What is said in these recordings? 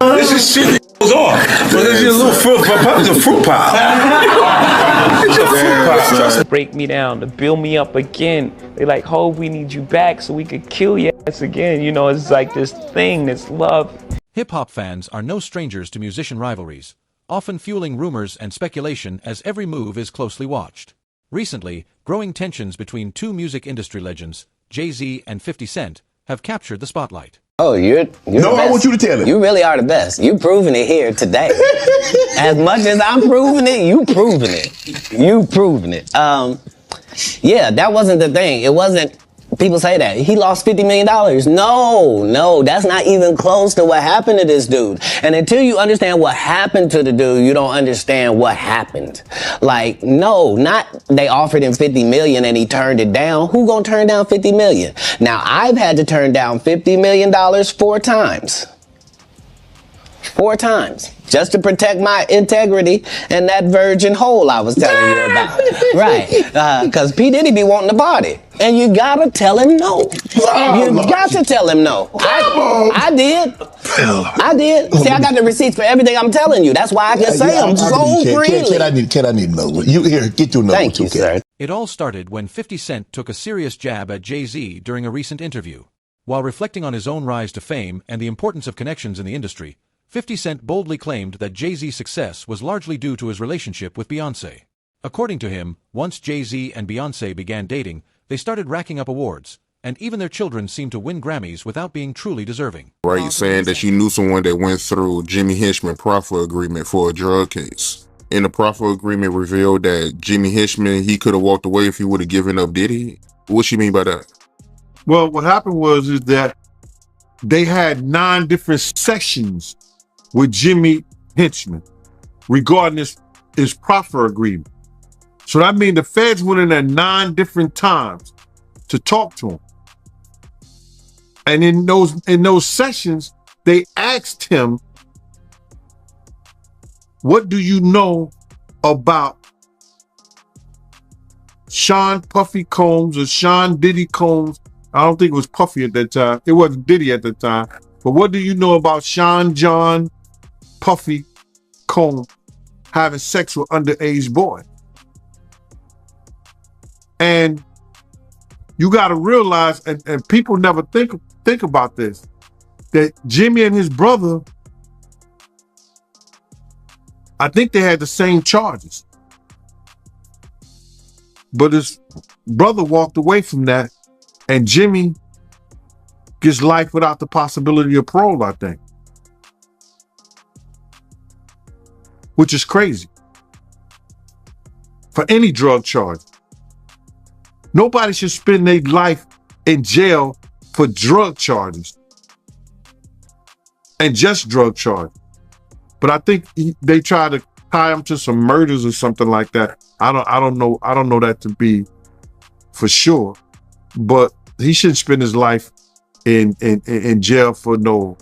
This is shit that goes on. But this is a little fruit pop. It's a fruit pop. It's a fruit pop. Break me down, to build me up again. They like, Hov, we need you back so we could kill your ass again. You know, it's like this thing, this love. Hip-hop fans are no strangers to musician rivalries, often fueling rumors and speculation as every move is closely watched. Recently, growing tensions between two music industry legends, Jay-Z and 50 Cent, have captured the spotlight. Oh, you're no, I want you to tell it. You really are the best. You proving it here today. As much as I'm proving it, you proving it. You proving it. Yeah, that wasn't the thing. It wasn't, people say that. He lost $50 million. No, that's not even close to what happened to this dude. And until you understand what happened to the dude, you don't understand what happened. Like, no, not they offered him $50 million and he turned it down. Who gonna turn down $50 million? Now, I've had to turn down $50 million 4 times. 4 times. Just to protect my integrity and that virgin hole I was telling you about. Right. Because P. Diddy be wanting to party. And you gotta tell him no. You got to tell him no. I did. I did. See, I got the receipts for everything I'm telling you. That's why I can say them so freely. Can I need another one? You here, get your number. Thank you, sir. It all started when 50 Cent took a serious jab at Jay-Z during a recent interview. While reflecting on his own rise to fame and the importance of connections in the industry, 50 Cent boldly claimed that Jay-Z's success was largely due to his relationship with Beyoncé. According to him, once Jay-Z and Beyoncé began dating, they started racking up awards, and even their children seemed to win Grammys without being truly deserving. Right, saying that you knew someone that went through Jimmy Henchman proffer agreement for a drug case. And the proffer agreement revealed that Jimmy Henchman, he could have walked away if he would have given up Diddy. What you mean by that? Well, what happened is that they had 9 different sessions with Jimmy Henchman regarding his proffer agreement. So that means the feds went in there 9 different times to talk to him. And in those sessions, they asked him, what do you know about Sean Puffy Combs or Sean Diddy Combs? I don't think it was Puffy at that time. It wasn't Diddy at the time. But what do you know about Sean John Puffy Combs having sex with underage boys? And you got to realize, and people never think about this, that Jimmy and his brother, I think they had the same charges. But his brother walked away from that, and Jimmy gets life without the possibility of parole, I think. Which is crazy. For any drug charge. Nobody should spend their life in jail for drug charges. And just drug charges. But I think they try to tie him to some murders or something like that. I don't know that to be for sure. But he shouldn't spend his life in jail for no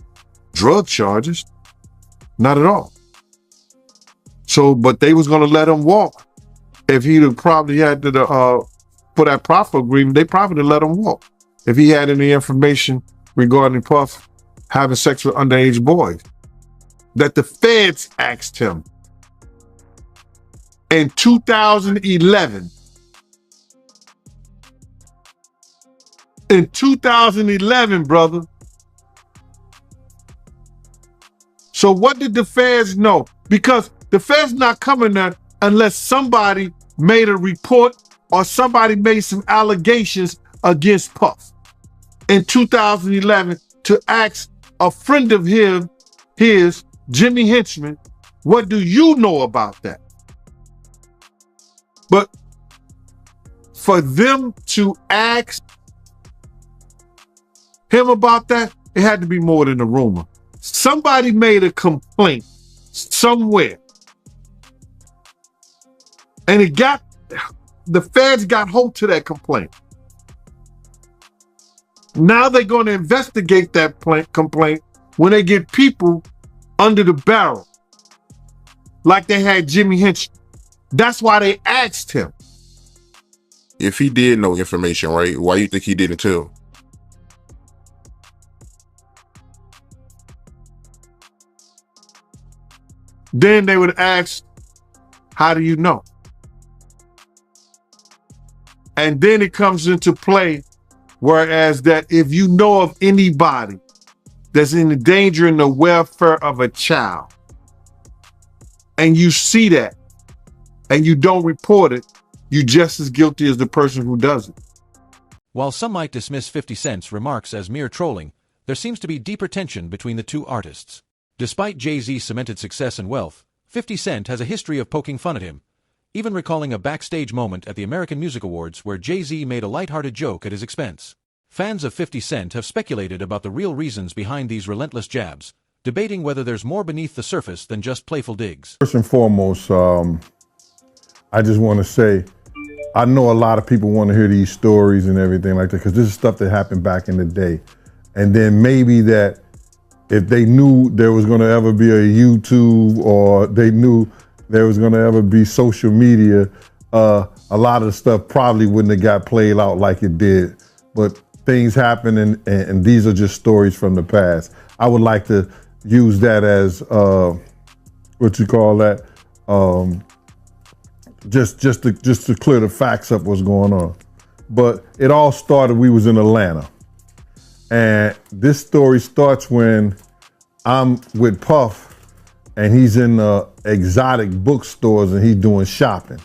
drug charges. Not at all. So, but they was gonna let him walk. If he'd have probably had to for that proffer agreement, they probably would have let him walk. If he had any information regarding Puff having sex with underage boys. That the feds asked him in 2011. In 2011, brother. So what did the feds know? Because the feds not coming there unless somebody made a report or somebody made some allegations against Puff in 2011 to ask a friend of his, Jimmy Henchman, what do you know about that? But for them to ask him about that, it had to be more than a rumor. Somebody made a complaint somewhere. And the feds got hold to that complaint. Now they're going to investigate that complaint when they get people under the barrel, like they had Jimmy Henchman. That's why they asked him. If he did know information, right, why you think he didn't tell? Then they would ask, how do you know? And then it comes into play, whereas that if you know of anybody that's in danger in the welfare of a child, and you see that, and you don't report it, you're just as guilty as the person who does it. While some might dismiss 50 Cent's remarks as mere trolling, there seems to be deeper tension between the two artists. Despite Jay-Z's cemented success and wealth, 50 Cent has a history of poking fun at him, even recalling a backstage moment at the American Music Awards where Jay-Z made a lighthearted joke at his expense. Fans of 50 Cent have speculated about the real reasons behind these relentless jabs, debating whether there's more beneath the surface than just playful digs. First and foremost, I just want to say, I know a lot of people want to hear these stories and everything like that, because this is stuff that happened back in the day. And then maybe that if they knew there was going to ever be a YouTube, or they knew there was going to ever be social media, a lot of the stuff probably wouldn't have got played out like it did. But things happen, and these are just stories from the past. I would like to use that as, what you call that, just to clear the facts up what's going on. But it all started, we was in Atlanta. And this story starts when I'm with Puff, and he's in exotic bookstores and he's doing shopping,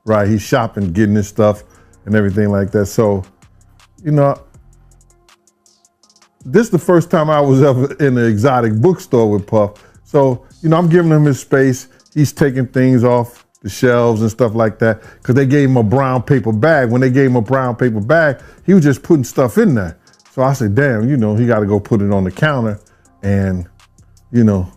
right? He's shopping, getting his stuff and everything like that. So, you know, this is the first time I was ever in an exotic bookstore with Puff. So, you know, I'm giving him his space. He's taking things off the shelves and stuff like that, because they gave him a brown paper bag. When they gave him a brown paper bag, he was just putting stuff in there. So I said, damn, you know, he got to go put it on the counter and, you know,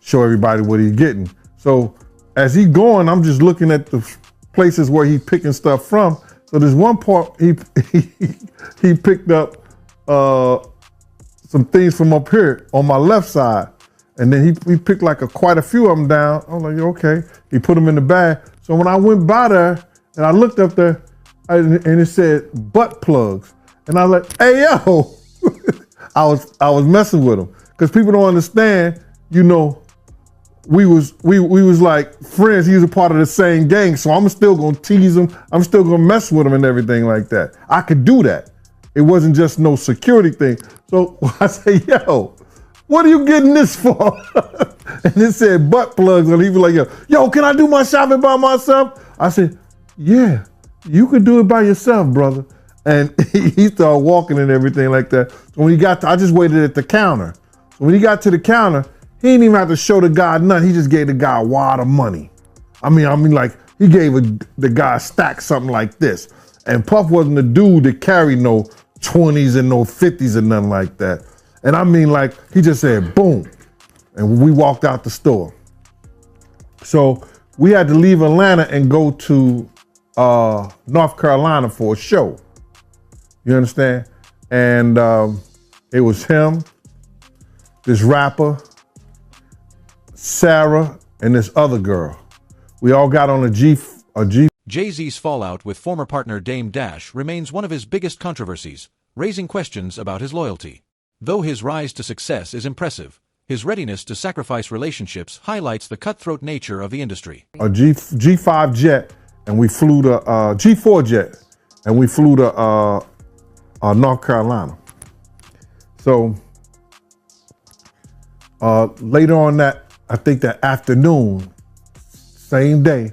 show everybody what he's getting. So as he going, I'm just looking at the places where he picking stuff from. So there's one part he picked up some things from up here on my left side. And then he picked like quite a few of them down. I was like, okay. He put them in the bag. So when I went by there and I looked up there and it said butt plugs. And I was like, hey, yo, I was messing with him. Because people don't understand, you know, we was like friends. He was a part of the same gang. So I'm still gonna tease him. I'm still gonna mess with him and everything like that. I could do that. It wasn't just no security thing. So I say, yo, what are you getting this for? And it said butt plugs. And he was like, yo, can I do my shopping by myself? I said, yeah, you can do it by yourself, brother. And he started walking and everything like that. So when he got to, I just waited at the counter. So when he got to the counter, he didn't even have to show the guy nothing. He just gave the guy a wad of money. I mean, like he gave the guy a stack, something like this. And Puff wasn't the dude that carried no 20s and no 50s and nothing like that. And I mean, like, he just said, boom. And we walked out the store. So we had to leave Atlanta and go to North Carolina for a show. You understand? And it was him, this rapper, Sarah, and this other girl. We all got on a G. Jay-Z's fallout with former partner Dame Dash remains one of his biggest controversies, raising questions about his loyalty. Though his rise to success is impressive, his readiness to sacrifice relationships highlights the cutthroat nature of the industry. A G5 jet, and we flew to G4 jet, and we flew to North Carolina. So later on that, I think that afternoon, same day,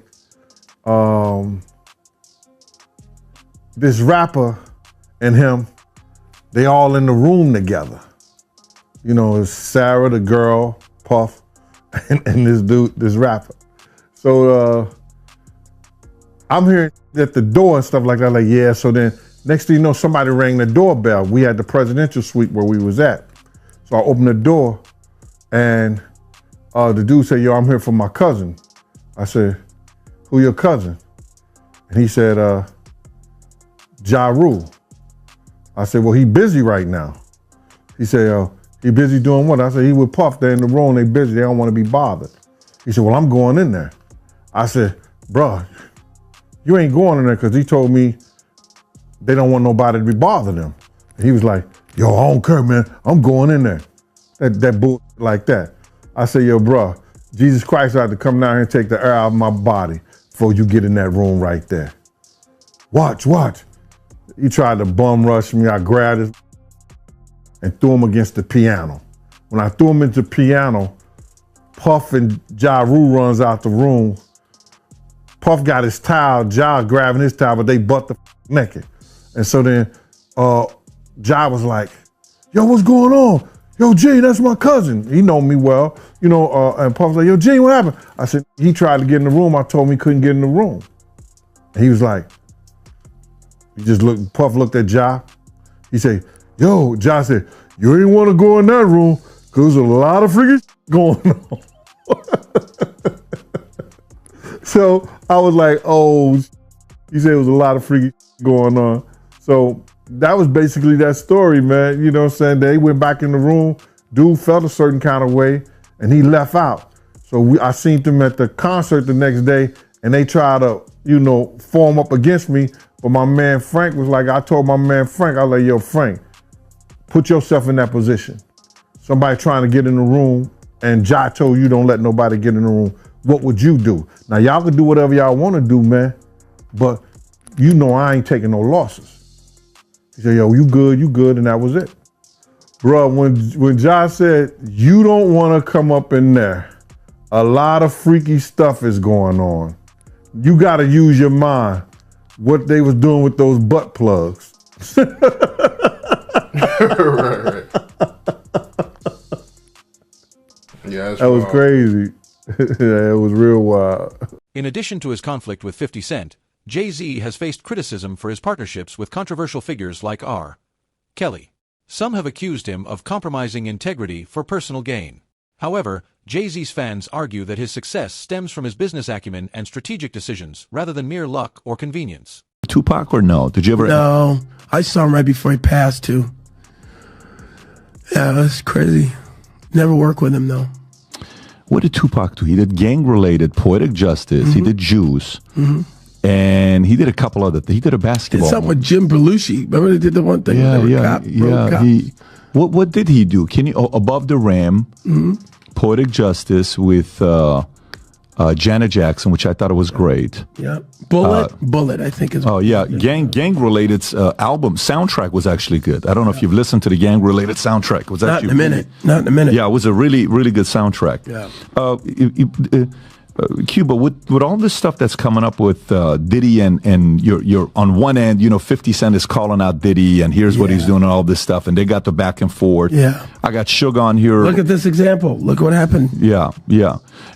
this rapper and him, they all in the room together. You know, it's Sarah, the girl, Puff, and this dude, this rapper. So I'm hearing at the door and stuff like that, like, yeah, so then next thing you know, somebody rang the doorbell. We had the presidential suite where we was at. So I opened the door and the dude said, yo, I'm here for my cousin. I said, who your cousin? And he said, Ja Rule. I said, well, he busy right now. He said, he busy doing what? I said, he with Puff, they're in the room, they busy, they don't want to be bothered. He said, well, I'm going in there. I said, bruh, you ain't going in there because he told me they don't want nobody to be bothering them. And he was like, yo, I don't care, man, I'm going in there. That bull like that. I said, yo, bruh, Jesus Christ had to come down here and take the air out of my body before you get in that room right there. Watch. He tried to bum rush me. I grabbed his and threw him against the piano. When I threw him into the piano, Puff and Ja Rule runs out the room. Puff got his towel, Ja grabbing his towel, but they butt the naked. And so then Ja was like, yo, what's going on? Yo, Jay, that's my cousin. He know me well, you know, and Puff was like, yo, Jay, what happened? I said, he tried to get in the room. I told him he couldn't get in the room. And he was like, Puff looked at Ja. He said, yo, Ja said, you ain't want to go in that room because there's a lot of freaking going on. So I was like, oh, he said it was a lot of freaking going on. So that was basically that story, man. You know what I'm saying? They went back in the room. Dude felt a certain kind of way, and he left out. So I seen them at the concert the next day, and they tried to, you know, form up against me. But my man Frank was like, I told my man Frank, I was like, yo, Frank, put yourself in that position. Somebody trying to get in the room, and Ja told you don't let nobody get in the room. What would you do? Now, y'all can do whatever y'all want to do, man, but you know I ain't taking no losses. He said, yo, you good, and that was it. Bro, when Ja said, you don't want to come up in there, a lot of freaky stuff is going on. You got to use your mind. What they was doing with those butt plugs. right. Yeah, that was crazy. Yeah, it was real wild. In addition to his conflict with 50 Cent, Jay-Z has faced criticism for his partnerships with controversial figures like R. Kelly. Some have accused him of compromising integrity for personal gain. However, Jay-Z's fans argue that his success stems from his business acumen and strategic decisions rather than mere luck or convenience. Tupac or no? Did you ever? No, I saw him right before he passed too. Yeah, that's crazy. Never worked with him though. What did Tupac do? He did gang-related Poetic Justice. He did Juice. And he did a couple other things. He did a basketball. Did something with Jim Belushi. Remember they did the one thing? What did he do? Can you Above the Rim, Poetic Justice with Janet Jackson, which I thought it was great. Yeah, Bullet, I think is. Oh yeah, gang-related album soundtrack was actually good. I don't know if you've listened to the gang-related soundtrack. It was not actually in a minute. Not in a minute. Yeah, it was a really good soundtrack. Yeah. Cuba, with all this stuff that's coming up with Diddy and you're on one end, you know, 50 Cent is calling out Diddy and here's what he's doing and all this stuff, and they got the back and forth. Yeah. I got Suge on here. Look at this example. Look what happened. Yeah.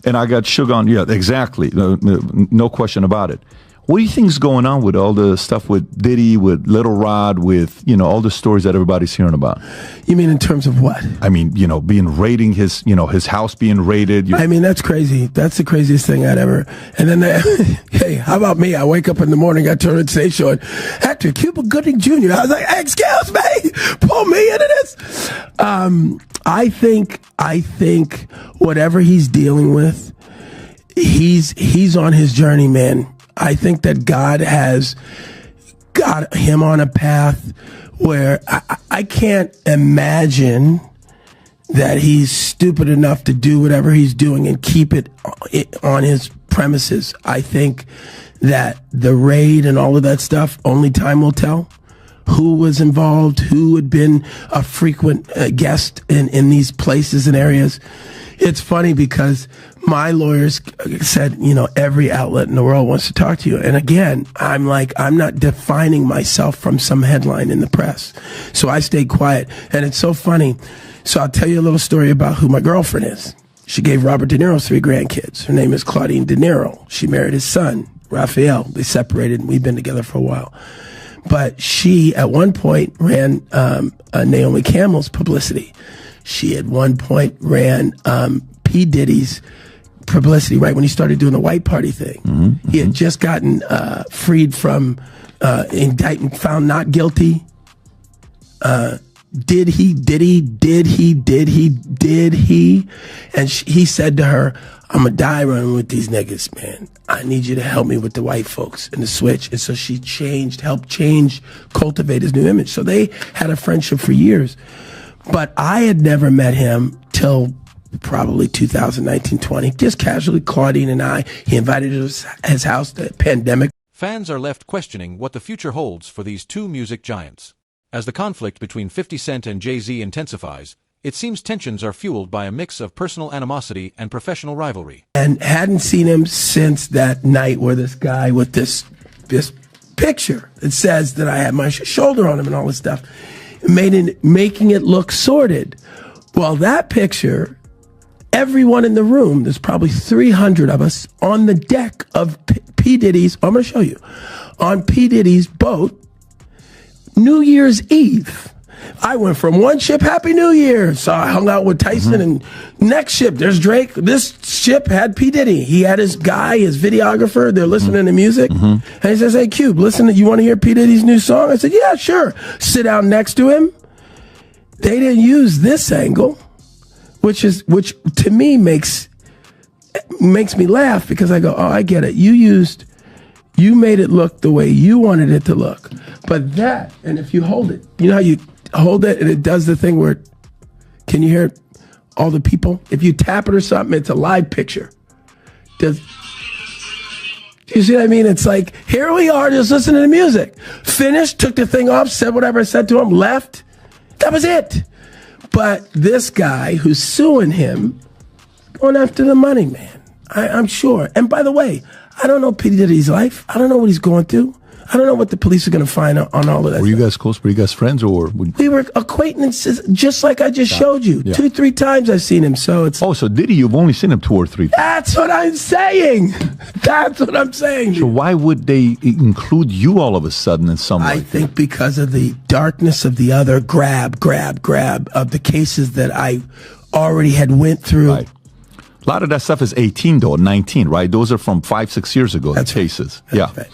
And I got Suge on. Yeah, exactly. No question about it. What do you think's going on with all the stuff with Diddy, with Little Rod, with, you know, all the stories that everybody's hearing about? You mean in terms of what? I mean, you know, raiding his house being raided. I mean, that's crazy. That's the craziest thing I'd ever. And then, hey, how about me? I wake up in the morning, I turn on the stage show, and Actor Cuba Gooding Jr. I was like, excuse me, pull me into this. I think whatever he's dealing with, he's on his journey, man. I think that God has got him on a path where I can't imagine that he's stupid enough to do whatever he's doing and keep it on his premises. I think that the raid and all of that stuff, only time will tell. Who was involved, who had been a frequent guest in these places and areas. It's funny because my lawyers said, you know, every outlet in the world wants to talk to you. And again, I'm like, I'm not defining myself from some headline in the press. So I stayed quiet. And it's so funny. So I'll tell you a little story about who my girlfriend is. She gave Robert De Niro 3 grandkids. Her name is Claudine De Niro. She married his son, Raphael. They separated and we've been together for a while. But she, at one point, ran Naomi Campbell's publicity. She, at one point, ran P. Diddy's publicity, right when he started doing the white party thing. He had just gotten freed from indictment, found not guilty. Did he? And he said to her, I'm going to die running with these niggas, man. I need you to help me with the white folks and the switch. And so she helped cultivate his new image. So they had a friendship for years. But I had never met him till probably 2019-20, just casually, Claudine and I, he invited us to his house, the pandemic. Fans are left questioning what the future holds for these two music giants. As the conflict between 50 Cent and Jay-Z intensifies, it seems tensions are fueled by a mix of personal animosity and professional rivalry. And hadn't seen him since that night where this guy with this picture that says that I had my shoulder on him and all this stuff, making it look sordid. Well, that picture, everyone in the room, there's probably 300 of us on the deck of P. Diddy's, I'm going to show you, on P. Diddy's boat, New Year's Eve. I went from one ship, Happy New Year. So I hung out with Tyson, and next ship, there's Drake. This ship had P. Diddy. He had his guy, his videographer. They're listening to music. And he says, hey, Cube, listen, you want to hear P. Diddy's new song? I said, yeah, sure. Sit down next to him. They didn't use this angle, which to me makes me laugh, because I go, oh, I get it. You made it look the way you wanted it to look. But that, and if you hold it, you know how you hold it and it does the thing where, can you hear all the people? If you tap it or something, it's a live picture. Do you see what I mean? It's like, here we are just listening to music. Finished, took the thing off, said whatever I said to him, left. That was it. But this guy who's suing him, going after the money, man. I'm sure. And by the way, I don't know P. Diddy's life. I don't know what he's going through. I don't know what the police are going to find on all of that. Were you guys close? Were you guys friends, or? We were acquaintances, just like I just showed you. Yeah. 2-3 times I've seen him. So it's. Oh, so Diddy, you've only seen him 2 or 3 times. That's what I'm saying. That's what I'm saying. So why would they include you all of a sudden in some way? I think because of the darkness of the other grab of the cases that I already had went through. Right. A lot of that stuff is 18 though, 19, right? Those are from 5-6 years ago. That's cases. Right. Yeah. Right.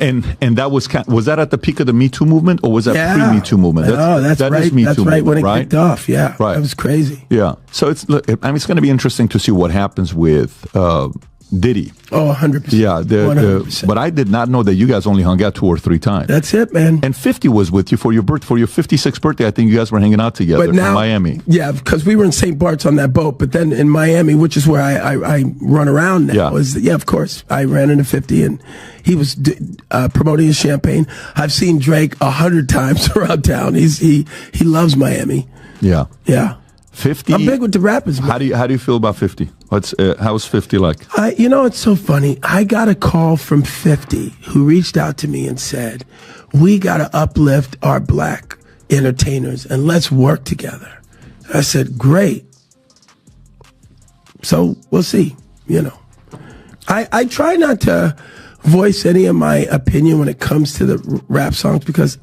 And that was that at the peak of the Me Too movement, or was that pre-Me Too movement? That's right. Is Me Too right when it right? kicked off. Yeah, right. That was crazy. Yeah. So it's going to be interesting to see what happens with Diddy. Oh, 100%. Yeah. 100%. But I did not know that you guys only hung out 2 or 3 times. That's it, man. And 50 was with you for your 56th birthday. I think you guys were hanging out together in Miami. Yeah, because we were in St. Bart's on that boat, but then in Miami, which is where I run around now, of course, I ran into 50, and he was promoting his champagne. I've seen Drake 100 times around town. He loves Miami. Yeah. Yeah. 50. I'm big with the rappers. How do you feel about 50? How's 50 like? It's so funny. I got a call from 50 who reached out to me and said, we got to uplift our black entertainers and let's work together. I said, great. So we'll see. I try not to voice any of my opinion when it comes to the rap songs, because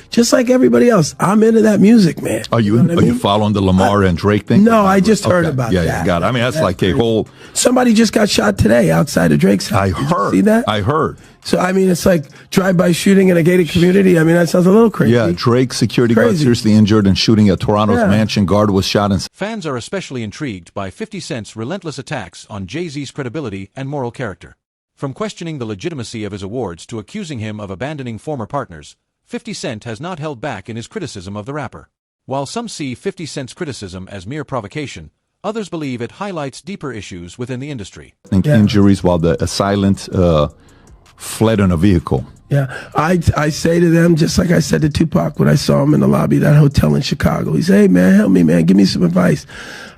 just like everybody else, I'm into that music, man. Are you following the Lamar and Drake thing? No, I just heard about that. Yeah, got it. I mean, that's like a whole. Somebody just got shot today outside of Drake's house. I heard. See that? I heard. So, I mean, it's like drive-by shooting in a gated community. I mean, that sounds a little crazy. Yeah, Drake's security guard seriously injured in shooting at Toronto's mansion. Guard was shot. Fans are especially intrigued by 50 Cent's relentless attacks on Jay-Z's credibility and moral character. From questioning the legitimacy of his awards to accusing him of abandoning former partners, 50 Cent has not held back in his criticism of the rapper. While some see 50 Cent's criticism as mere provocation, others believe it highlights deeper issues within the industry. Injuries while the assailant fled in a vehicle. Yeah, I say to them, just like I said to Tupac when I saw him in the lobby of that hotel in Chicago. He said, hey, man, help me, man. Give me some advice.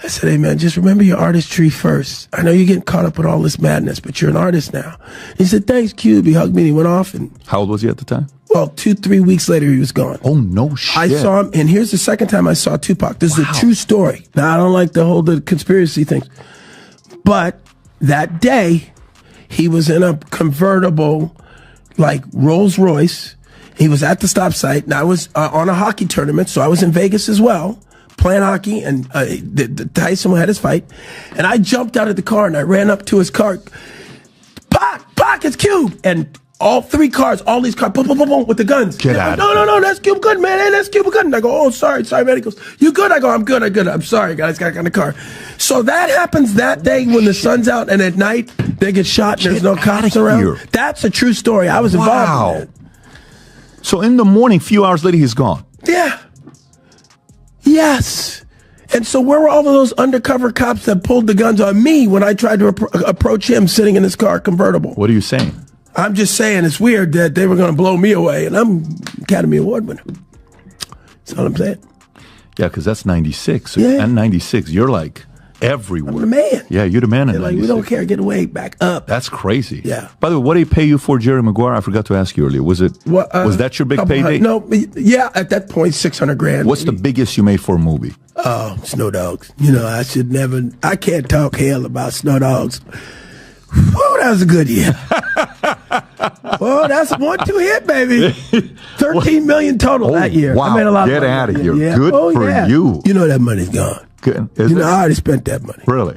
I said, hey, man, just remember your artistry first. I know you're getting caught up with all this madness, but you're an artist now. He said, thanks, Cube. He hugged me and he went off. And how old was he at the time? Well, 2-3 weeks later, he was gone. Oh, no shit. I saw him, and here's the second time I saw Tupac. This is a true story. Now, I don't like the conspiracy things. But that day, he was in a convertible, like Rolls Royce. He was at the stop sign. And I was on a hockey tournament, so I was in Vegas as well, playing hockey, and Tyson had his fight. And I jumped out of the car, and I ran up to his car. Pac, it's Cube! And all 3 cars, all these cars, boom, boom, boom, boom, with the guns. Get out. No, that's Cube good, man. Hey, that's Cube good. And I go, oh, sorry, man. He goes, you good? I go, I'm good. I'm sorry, guys. Got in the car. So that happens that day when the sun's out, and at night they get shot and there's no cops around. That's a true story. I was involved in that. So in the morning, few hours later, he's gone. Yeah. Yes. And so where were all of those undercover cops that pulled the guns on me when I tried to approach him sitting in his car convertible? What are you saying? I'm just saying it's weird that they were going to blow me away, and I'm Academy Award winner. That's all I'm saying. Yeah, because that's 96. Yeah. And 96, you're like everywhere. I'm the man. Yeah, you're the man in They're like, 96. we don't care. Get away. Back up. That's crazy. Yeah. By the way, what did he pay you for Jerry Maguire? I forgot to ask you earlier. Was that your big payday? No. Yeah, at that point, $600,000. What's the biggest you made for a movie? Oh, Snow Dogs. I can't talk hell about Snow Dogs. Whoa, that was a good year. Well, that's 1-2 hit, baby. 13 million total that year. Wow, I made a lot get of money. out of here. Yeah. Good for you. You know that money's gone. Good. I already spent that money. Really?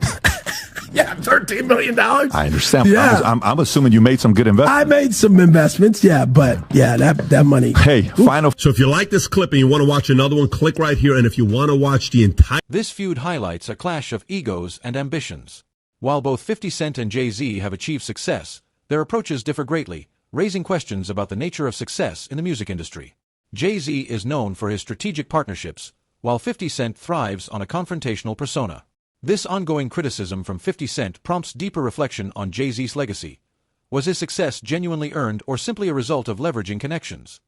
Yeah, $13 million. I understand. Yeah. I'm assuming you made some good investments. I made some investments, yeah, but yeah, that money. Hey, final. So if you like this clip and you want to watch another one, click right here. And if you want to watch the entire. This feud highlights a clash of egos and ambitions. While both 50 Cent and Jay-Z have achieved success, their approaches differ greatly, raising questions about the nature of success in the music industry. Jay-Z is known for his strategic partnerships, while 50 Cent thrives on a confrontational persona. This ongoing criticism from 50 Cent prompts deeper reflection on Jay-Z's legacy. Was his success genuinely earned or simply a result of leveraging connections?